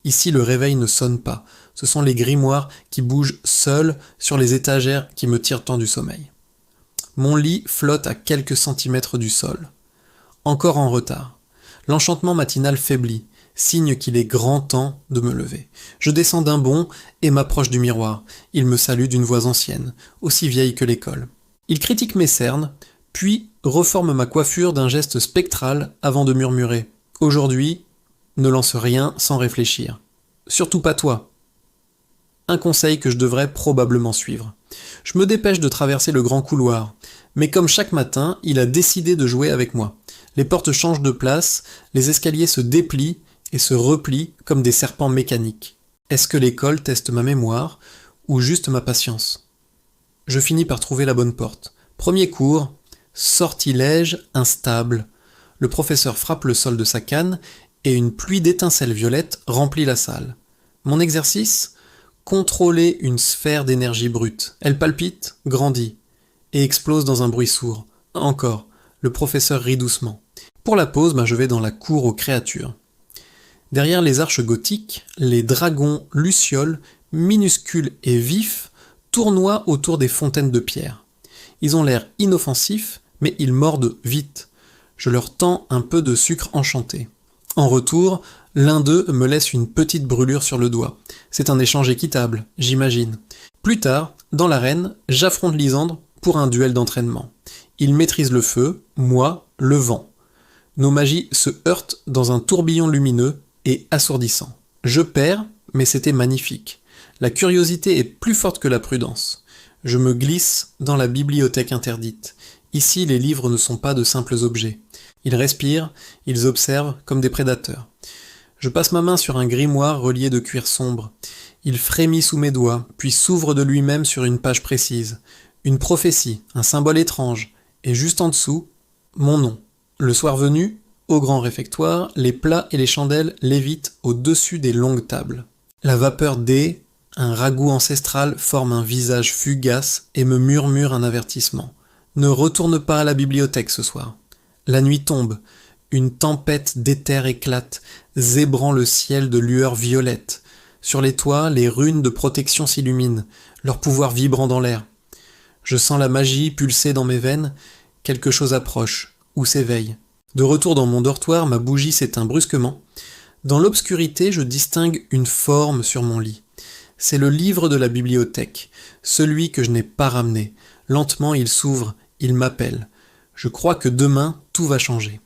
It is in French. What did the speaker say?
Ici, le réveil ne sonne pas. Ce sont les grimoires qui bougent seuls sur les étagères qui me tirent tant du sommeil. Mon lit flotte à quelques centimètres du sol. Encore en retard. L'enchantement matinal faiblit, signe qu'il est grand temps de me lever. Je descends d'un bond et m'approche du miroir. Il me salue d'une voix ancienne, aussi vieille que l'école. Il critique mes cernes, puis reforme ma coiffure d'un geste spectral avant de murmurer « Aujourd'hui, ne lance rien sans réfléchir. Surtout pas toi. » Un conseil que je devrais probablement suivre. Je me dépêche de traverser le grand couloir, mais comme chaque matin, il a décidé de jouer avec moi. Les portes changent de place, les escaliers se déplient et se replient comme des serpents mécaniques. Est-ce que l'école teste ma mémoire ou juste ma patience? Je finis par trouver la bonne porte. Premier cours, sortilège instable. Le professeur frappe le sol de sa canne et une pluie d'étincelles violettes remplit la salle. Mon exercice? Contrôler une sphère d'énergie brute. Elle palpite, grandit et explose dans un bruit sourd. Encore, le professeur rit doucement. Pour la pause, je vais dans la cour aux créatures. Derrière les arches gothiques, les dragons lucioles, minuscules et vifs, tournoient autour des fontaines de pierre. Ils ont l'air inoffensifs, mais ils mordent vite. Je leur tends un peu de sucre enchanté. En retour, l'un d'eux me laisse une petite brûlure sur le doigt. C'est un échange équitable, j'imagine. Plus tard, dans l'arène, j'affronte Lysandre pour un duel d'entraînement. Il maîtrise le feu, moi, le vent. Nos magies se heurtent dans un tourbillon lumineux et assourdissant. Je perds, mais c'était magnifique. La curiosité est plus forte que la prudence. Je me glisse dans la bibliothèque interdite. Ici, les livres ne sont pas de simples objets. Ils respirent, ils observent comme des prédateurs. Je passe ma main sur un grimoire relié de cuir sombre. Il frémit sous mes doigts, puis s'ouvre de lui-même sur une page précise. Une prophétie, un symbole étrange, et juste en dessous, mon nom. Le soir venu, au grand réfectoire, les plats et les chandelles lévitent au-dessus des longues tables. La vapeur d'E, un ragoût ancestral, forme un visage fugace et me murmure un avertissement. Ne retourne pas à la bibliothèque ce soir. La nuit tombe, une tempête d'éther éclate, zébrant le ciel de lueurs violettes. Sur les toits, les runes de protection s'illuminent, leur pouvoir vibrant dans l'air. Je sens la magie pulser dans mes veines, quelque chose approche, ou s'éveille. De retour dans mon dortoir, ma bougie s'éteint brusquement. Dans l'obscurité, je distingue une forme sur mon lit. C'est le livre de la bibliothèque, celui que je n'ai pas ramené. Lentement, il s'ouvre, il m'appelle. Je crois que demain, tout va changer.